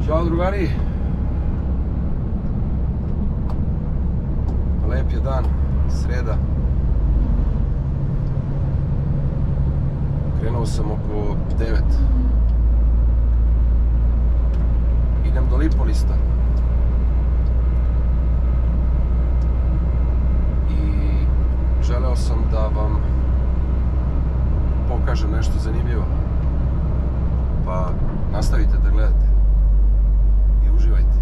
Ćao drugari. Lep je dan, sreda. Krenuo sam oko 9. Idem do Lipolista. I želeo sam da vam pokažem nešto zanimljivo. Pa nastavite da gledate i uživajte.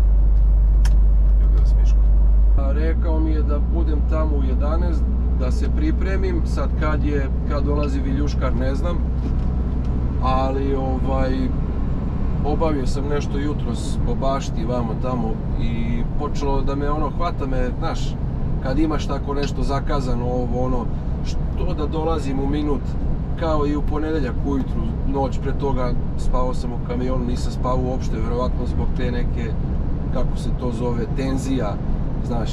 Ljubio vas Miško. Rekao mi je da budem tamo u 11, da se pripremim. Sad kad dolazi Viljuškar ne znam, ali obavio sam nešto jutros po bašti vamo tamo i počelo da me hvata me, znaš, kad imaš tako nešto zakazano što da dolazim u minut, kao i u ponedjeljak ujutru, noć pre toga spavao sam u kamionu, nisam spavao uopšte, vjerovatno zbog te neke, kako se to zove, tenzija, znaš,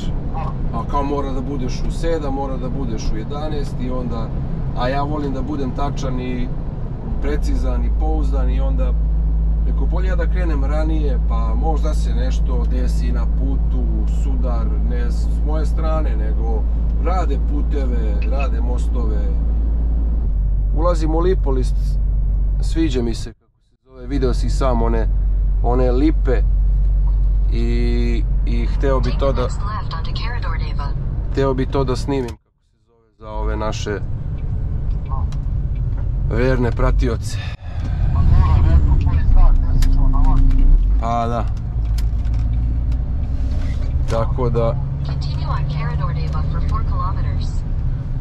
a kao mora da budeš u 7, mora da budeš u 11 i onda, a ja volim da budem tačan i precizan i pouzdan i onda, neko bolje ja da krenem ranije, pa možda se nešto desi na putu, sudar, ne s moje strane, nego rade puteve, rade mostove. Ulazim u Lipolist, sviđa mi se, kako se zove, video si sam one lipe i hteo bi to da snimim, kako se zove, za ove naše verne pratioce. Pa da.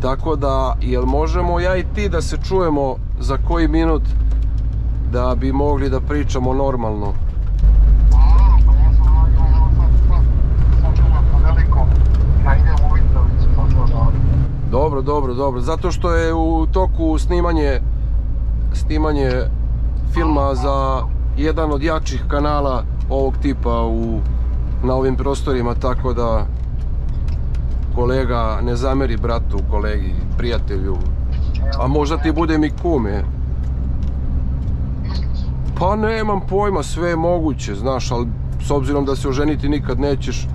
Tako da, jel možemo ja i ti da se čujemo za koji minut da bi mogli da pričamo normalno? Dobro, zato što je u toku snimanje filma za jedan od jačih kanala ovog tipa na ovim prostorima, tako da kolega ne zameri bratu, kolegi, prijatelju, a možda ti budem i kume. Pa nemam pojma, sve je moguće, znaš, ali s obzirom da se oženiti nikad nećeš,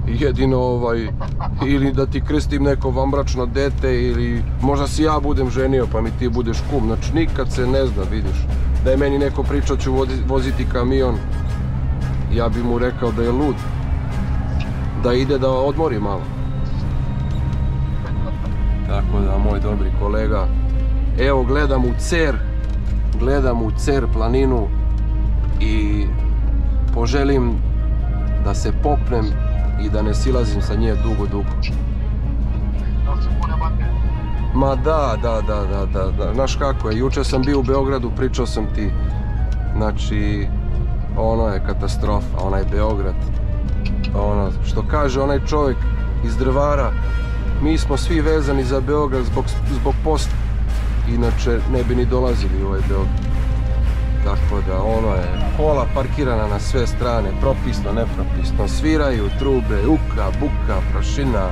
jedino ili da ti krstim neko vanbračno dete, ili možda si ja budem ženio pa mi ti budeš kum, znači nikad se ne zna, vidiš. Da je meni neko pričao ću voziti kamion, ja bi mu rekao da je lud, da ide da odmori malo. Tako da, moj dobri kolega, evo gledam u Cer planinu i poželim da se popnem i da ne silazim sa nje dugo. Ma da, znaš kako je, jučer sam bio u Beogradu, pričao sam ti, znači, ono je katastrofa, onaj Beograd, što kaže onaj čovjek iz Drvara, mi smo svi vezani za Beograd zbog posla, inače ne bi ni dolazili u ovaj Beograd. Tako da, je kola parkirana na sve strane, propisno, nepropisno, sviraju trube, uka, buka, prašina,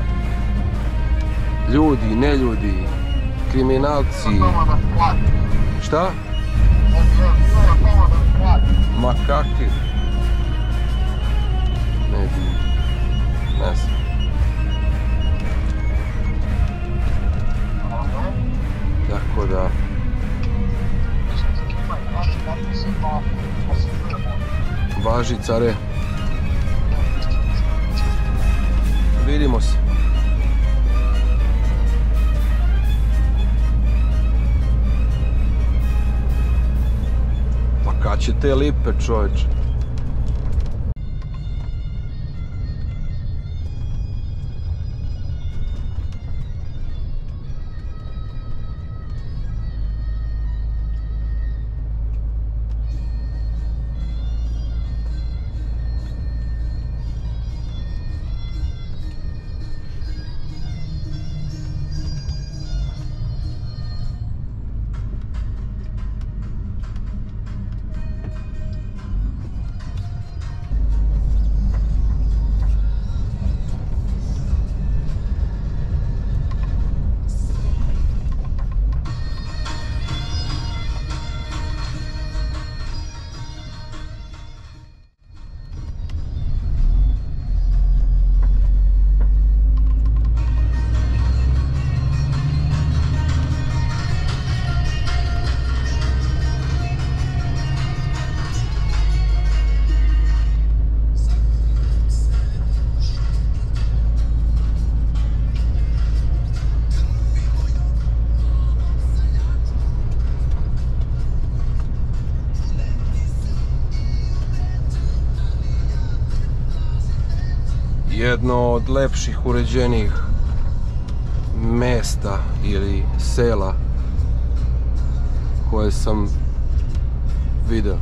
ljudi, neljudi, kriminalci. Šta? Ma kakvi? Ne znam. Tako da... Važi, care. Vidimo se. Pa kad će te lipe, čovječe? jedno od lepših, uređenijih mesta ili sela koje sam video.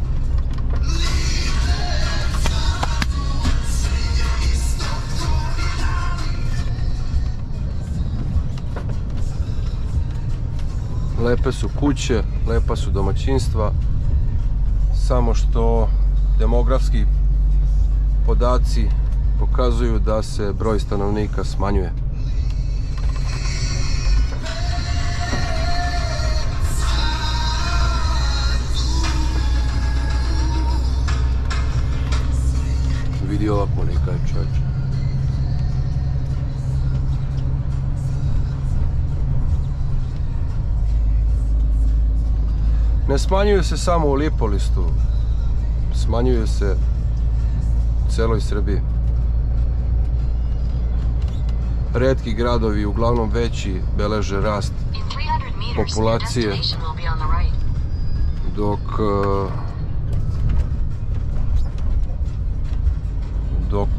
Lepe su kuće, lepa su domaćinstva, samo što demografski podaci pokazuju da se broj stanovnika smanjuje. Vidi ova kolika je, čovječe. Ne smanjuju se samo u Lipolistu, smanjuju se u celoj Srbiji. Retki gradovi, uglavnom veći, beleže rast populacije, dok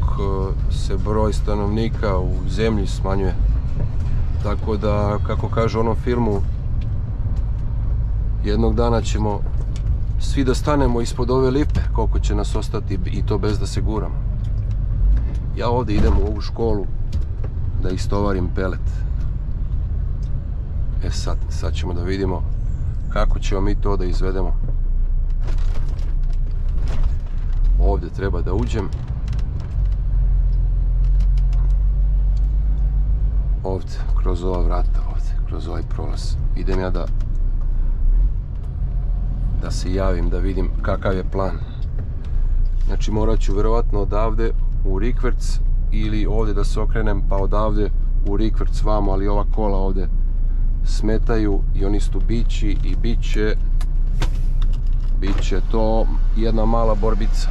se broj stanovnika u zemlji smanjuje. Tako da, kako kaže u onom filmu, jednog dana ćemo svi da stanemo ispod ove lipe, koliko će nas ostati, i to bez da se guramo. Ja ovdje idem u ovu školu da istovarim pelet. Sad ćemo da vidimo kako ćemo mi to da izvedemo. Ovdje treba da uđem. Ovdje, kroz ova vrata, ovdje, kroz ovaj prolaz. Idem ja da se javim, da vidim kakav je plan. Znači morat ću vjerovatno odavde u Rikverc ili ovdje da se okrenem pa odavde u Rikverc vamo, ali ova kola ovdje smetaju i oni su tu bići i bit će to jedna mala borbica.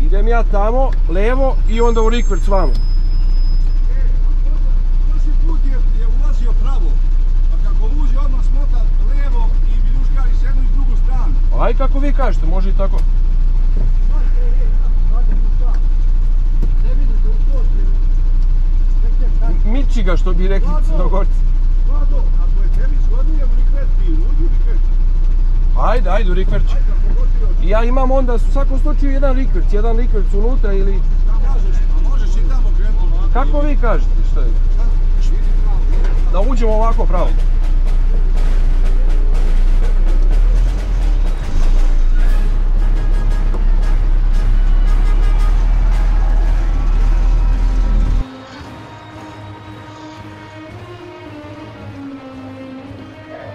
Idem ja tamo, levo i onda u Rikverc vamo. Prošli put je ulazio pravo, a kako uđe odmah smota levo i viljuškari s jednu i s drugu stranu. Aj kako vi kažete, može i tako. Miči ga, što bi rekli Crnogorci. Vlado, ako je tebi shodnijem u Rikverci, uđi u Rikverci. Ajde u Rikverc. Ja imam onda u svakom slučaju jedan Rikverc unutra ili... Šta kažeš? A možeš i tamo krenuti. Kako vi kažete, što je? Da uđemo ovako pravo.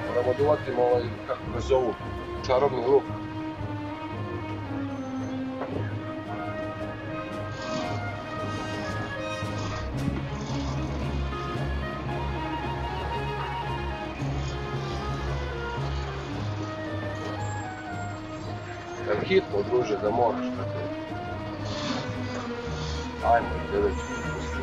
Moramo da uvatimo ovaj, kako ga zovu, čarobni luk. Jel hitno, druže, da moraš tako? Ajmo, gdje već pusti.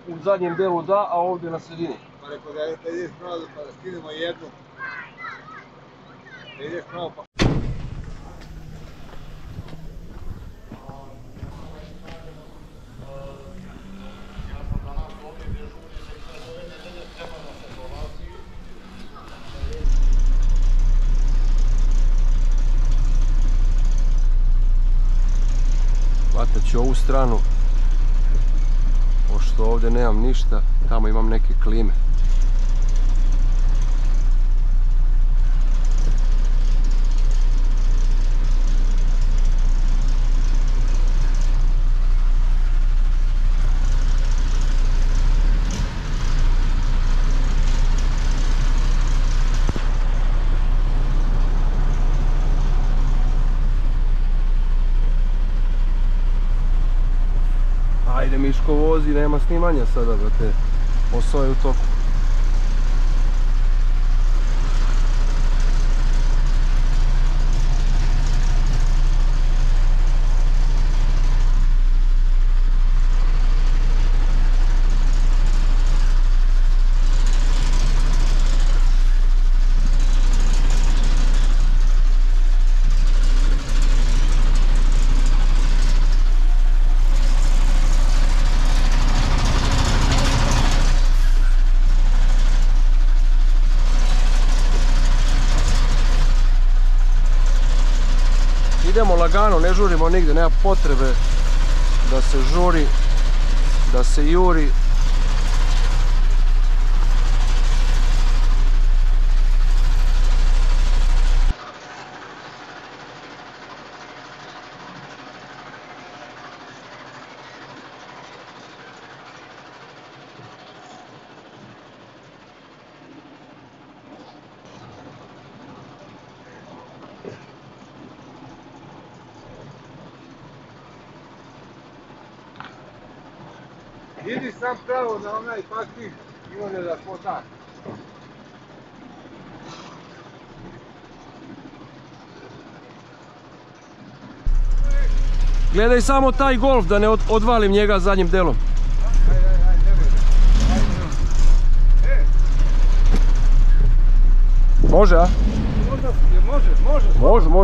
U zadnjem delu da, a ovdje na sredini. Pa rekao da ideš pravo pa da skinemo jednu. Da ideš pravo pa... Hvatat ću ovu stranu, pošto ovdje nemam ništa, tamo imam neke klime. Ajde Miško vozi, nema snimanja sada, brate. Posao je u toku. Idemo lagano, ne žurimo nigdje, nema potrebe da se žuri, da se juri. Idi sam pravo na onaj parking i on je da potak. Gledaj samo taj Golf da ne odvalim njega zadnjim delom. Može, a?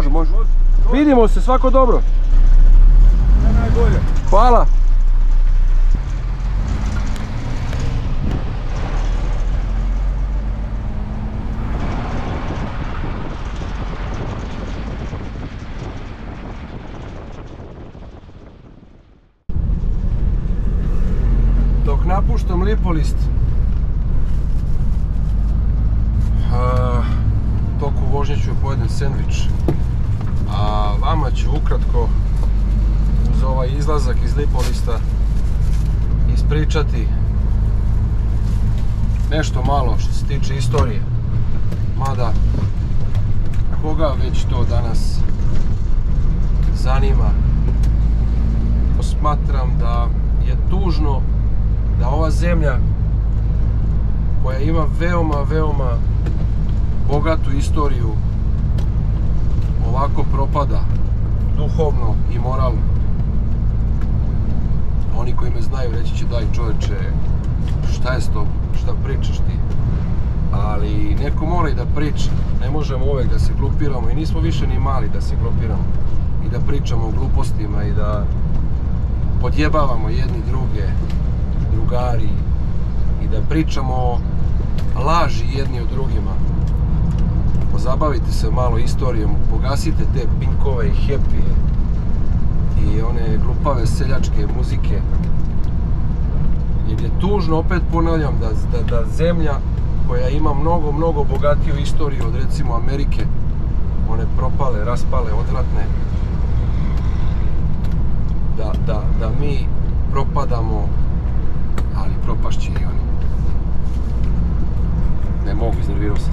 Može. Vidimo se, svako dobro. Najbolje. Hvala. Dok napuštam Lipolist, toku vožnje ću pojedem sendvič, a vama ću ukratko uz ovaj izlazak iz Lipolista ispričati nešto malo što se tiče istorije. Mada, koga već to danas zanima, smatram da je tužno da ova zemlja koja ima veoma bogatu istoriju ovako propada duhovno i moralno. Oni koji me znaju reći će: daj čovječe, šta je s tobom, šta pričaš ti? Ali neko mora i da priča, ne možemo uvek da se glupiramo i nismo više ni mali da se glupiramo i da pričamo o glupostima i da podjebavamo jedni druge, drugari, i da pričamo laži jedni o drugima. Pozabavite se malo istorijom, pogasite te Pinkove i Happyje i one glupave seljačke muzike. Jer je tužno, opet ponavljam, da zemlja koja ima mnogo bogatiju istoriju od recimo Amerike, one propale, raspale, odvratne, da mi propadamo, ali propašće i oni. Ne mogu, iznervirao sam.